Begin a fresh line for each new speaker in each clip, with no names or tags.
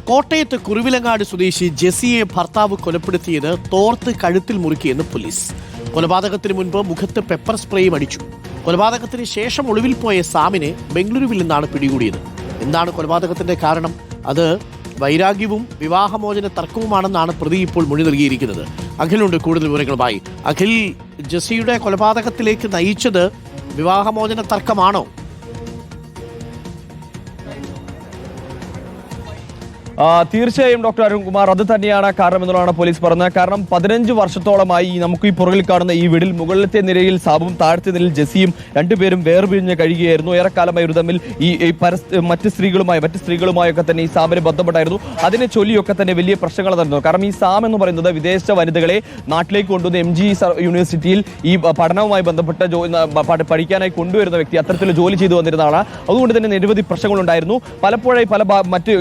കോട്ടയത്ത് കുറുവിലങ്ങാട് സ്വദേശി ജെസിയെ ഭർത്താവ് കൊലപ്പെടുത്തിയത് തോർത്ത് കഴുത്തിൽ മുറുക്കിയെന്ന് പോലീസ്. കൊലപാതകത്തിന് മുൻപ് മുഖത്ത് പെപ്പർ സ്പ്രേയും അടിച്ചു. കൊലപാതകത്തിന് ശേഷം ഒളിവിൽ പോയ സാമിനെ ബംഗളൂരുവിൽ നിന്നാണ് പിടികൂടിയത്. എന്താണ് കൊലപാതകത്തിന്റെ കാരണം? അത് വൈരാഗ്യവും വിവാഹമോചന തർക്കവുമാണെന്നാണ് പ്രതി ഇപ്പോൾ മൊഴി നൽകിയിരിക്കുന്നത്. അഖിലുണ്ട് കൂടുതൽ വിവരങ്ങളുമായി. അഖിൽ, ജെസിയുടെ കൊലപാതകത്തിലേക്ക് നയിച്ചത് വിവാഹമോചന തർക്കമാണോ?
തീർച്ചയായും ഡോക്ടർ അരുൺകുമാർ, അത് തന്നെയാണ് കാരണം എന്നുള്ളതാണ് പോലീസ് പറഞ്ഞത്. കാരണം 15 വർഷത്തോളമായി നമുക്ക് ഈ പുറകിൽ കാണുന്ന ഈ വീടിൽ മുകളിലത്തെ നിരയിൽ സാബും താഴത്തെ നിലയിൽ ജെസിയും രണ്ടുപേരും വേർപിരിഞ്ഞ് കഴിയുകയായിരുന്നു. ഏറെക്കാലമായി ഒരു തമ്മിൽ ഈ മറ്റ് സ്ത്രീകളുമായൊക്കെ തന്നെ ഈ സാമിന് ബന്ധപ്പെട്ടായിരുന്നു. അതിനെ ചൊല്ലിയൊക്കെ തന്നെ വലിയ പ്രശ്നങ്ങൾ നടന്നു. കാരണം ഈ സാം എന്ന് പറയുന്നത് വിദേശ വനിതകളെ നാട്ടിലേക്ക് കൊണ്ടുവന്ന് MG യൂണിവേഴ്സിറ്റിയിൽ ഈ പഠനവുമായി ബന്ധപ്പെട്ട് പഠിക്കാനായി കൊണ്ടുവരുന്ന വ്യക്തി, അത്തരത്തിൽ ജോലി ചെയ്തു വന്നിരുന്ന ആളാണ്. അതുകൊണ്ട് തന്നെ നിരവധി പ്രശ്നങ്ങളുണ്ടായിരുന്നു. പലപ്പോഴായി മറ്റ്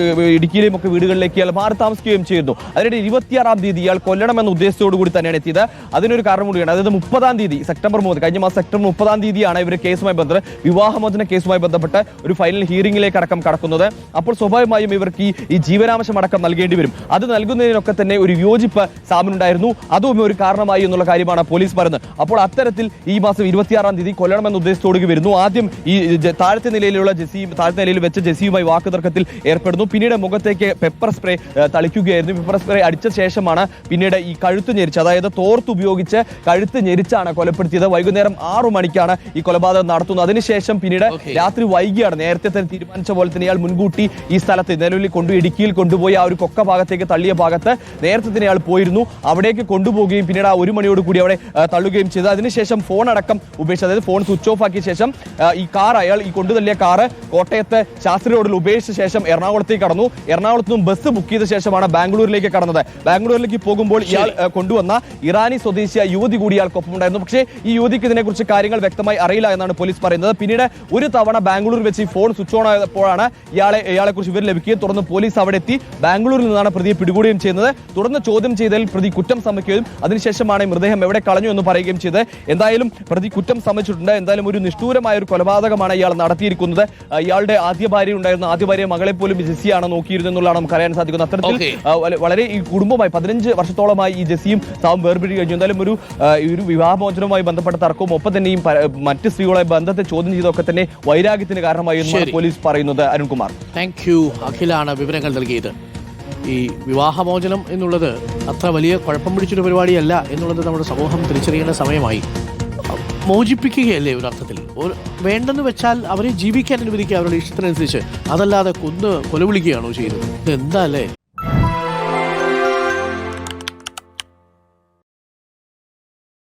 ഇടുക്കിയിലെയും ഒക്കെ വീടുകളിലേക്ക് ഇയാൾ മാറി താമസിക്കുകയും ചെയ്യുന്നു. അതിനിടെ 26-ാം തീയതി ഇയാൾ കൊല്ലണമെന്ന ഉദ്ദേശത്തോടു കൂടി തന്നെയാണ് എത്തിയത്. അതിനൊരു കാരണം കൂടിയാണ്. അതായത് 30-ാം തീയതി സെപ്റ്റംബർ 3 കഴിഞ്ഞ മാസം സെപ്റ്റംബർ 30-ാം തീയതിയാണ് ഇവർ കേസുമായി ബന്ധപ്പെട്ട് വിവാഹമോചന കേസുമായി ബന്ധപ്പെട്ട് ഒരു ഫൈനൽ ഹിയറിംഗിലേക്ക് അടക്കം കടക്കുന്നത്. അപ്പോൾ സ്വാഭാവികമായും ഇവർക്ക് ഈ ജീവനാംശം അടക്കം നൽകേണ്ടി വരും. അത് നൽകുന്നതിനൊക്കെ തന്നെ ഒരു വിയോജിപ്പ് സാമിനുണ്ടായിരുന്നു. അതും ഒരു കാരണമായി എന്നുള്ള കാര്യമാണ് പോലീസ് പറയുന്നത്. അപ്പോൾ അത്തരത്തിൽ ഈ മാസം 26-ാം തീയതി കൊല്ലണമെന്ന ഉദ്ദേശത്തോടു വരുന്നു. ആദ്യം ഈ താഴത്തെ നിലയിൽ വെച്ച ജെസിയുമായി വാക്കുതർക്കത്തിൽ ഏർപ്പെടുന്നു. പിന്നീട് മുഖത്തേക്ക് പെപ്പർ സ്പ്രേ തളിക്കുകയായിരുന്നു. പെപ്പർ സ്പ്രേ അടിച്ച ശേഷമാണ് പിന്നീട് ഈ കഴുത്ത് ഞെരിച്ച്, അതായത് തോർത്ത് ഉപയോഗിച്ച് കഴുത്ത് ഞെരിച്ചാണ് കൊലപ്പെടുത്തിയത്. വൈകുന്നേരം 6 മണിക്കാണ് ഈ കൊലപാതകം നടത്തുന്നത്. അതിനുശേഷം പിന്നീട് രാത്രി വൈകിയാണ്, നേരത്തെ തന്നെ തീരുമാനിച്ച പോലെ തന്നെ ഇയാൾ മുൻകൂട്ടി ഈ സ്ഥലത്ത് നിലവിൽ ഇടുക്കിയിൽ കൊണ്ടുപോയി ആ ഒരു കൊക്ക ഭാഗത്തേക്ക് തള്ളിയ ഭാഗത്ത് നേരത്തെ തന്നെ ഇയാൾ പോയിരുന്നു. അവിടേക്ക് കൊണ്ടുപോവുകയും പിന്നീട് ആ 1 മണിയോട് കൂടി അവിടെ തള്ളുകയും ചെയ്തു. അതിനുശേഷം ഫോൺ അടക്കം ഉപേക്ഷിച്ച്, അതായത് ഫോൺ സ്വിച്ച് ഓഫ് ആക്കിയ ശേഷം അയാൾ ഈ കൊണ്ടുതള്ളിയ കാറ് കോട്ടയത്ത് ശാസ്ത്രി റോഡിൽ ഉപേക്ഷിച്ച ശേഷം എറണാകുളത്തേക്ക് കടന്നു. എറണാകുളത്ത് നിന്നും ബസ് ബുക്ക് ചെയ്ത ശേഷമാണ് ബാംഗ്ലൂരിലേക്ക് കടന്നത്. ബാംഗ്ലൂരിലേക്ക് പോകുമ്പോൾ ഇയാൾ കൊണ്ടുവന്ന ഇറാനി സ്വദേശിയ യുവതി കൂടി ഇയാൾക്കൊപ്പം ഉണ്ടായിരുന്നു. പക്ഷേ ഈ യുവതിക്ക് ഇതിനെക്കുറിച്ച് കാര്യങ്ങൾ വ്യക്തമായി അറിയില്ല എന്നാണ് പോലീസ് പറയുന്നത്. പിന്നീട് ഒരു തവണ ബാംഗ്ലൂരിൽ വെച്ച് ഈ ഫോൺ സ്വിച്ച് ഓൺ ആയപ്പോഴാണ് ഇയാളെ കുറിച്ച് വിവരം ലഭിക്കുകയും തുടർന്ന് പോലീസ് അവിടെ എത്തി ബാംഗ്ലൂരിൽ നിന്നാണ് പ്രതിയെ പിടികൂടുകയും ചെയ്യുന്നത്. തുടർന്ന് ചോദ്യം ചെയ്തതിൽ പ്രതി കുറ്റം സമ്മതിക്കുകയും അതിനുശേഷമാണ് മൃതദേഹം എവിടെ കളഞ്ഞു എന്ന് പറയുകയും ചെയ്തത്. എന്തായാലും പ്രതി കുറ്റം സമ്മതിച്ചിട്ടുണ്ട്. എന്തായാലും ഒരു നിഷ്ഠൂരമായ ഒരു കൊലപാതകമാണ് ഇയാൾ നടത്തിയിരിക്കുന്നത്. ഇയാളുടെ ആദ്യ ഭാര്യ മകളെ പോലും ജെസിയാണ് നോക്കിയിരുന്നത് എന്നുള്ളതാണ് നമുക്ക് അറിയാൻ സാധിക്കുന്നത്. അത്തരത്തിൽ വളരെ ഈ കുടുംബമായി 15 വർഷത്തോളമായി ഈ ജെസിയും സാവും വേർപിരി കഴിഞ്ഞു. എന്തായാലും ഒരു വിവാഹമോചനവുമായി ബന്ധപ്പെട്ട തർക്കവും ഒപ്പം തന്നെയും മറ്റ് സ്ത്രീകളുമായി ബന്ധത്തെ ചോദ്യം ചെയ്തൊക്കെ തന്നെ വൈരാഗ്യത്തിന് കാരണമായി എന്നാണ് പോലീസ് പറയുന്നത്. Arunkumar,
thank you. അഖിലാണ് വിവരങ്ങൾ നൽകിയത്. ഈ വിവാഹമോചനം എന്നുള്ളത് അത്ര വലിയ കുഴപ്പം പിടിച്ചൊരു പരിപാടിയല്ല എന്നുള്ളത് നമ്മുടെ സമൂഹം തിരിച്ചറിയേണ്ട സമയമായി. മോചിപ്പിക്കുകയല്ലേ ഒരർത്ഥത്തിൽ. വേണ്ടെന്ന് വെച്ചാൽ അവരെ ജീവിക്കാൻ അനുവദിക്കുക അവരുടെ ഇഷ്ടത്തിനനുസരിച്ച്. അതല്ലാതെ കൊലവിളിക്കുകയാണോ ചെയ്തത്? ഇതെന്താ അല്ലേ?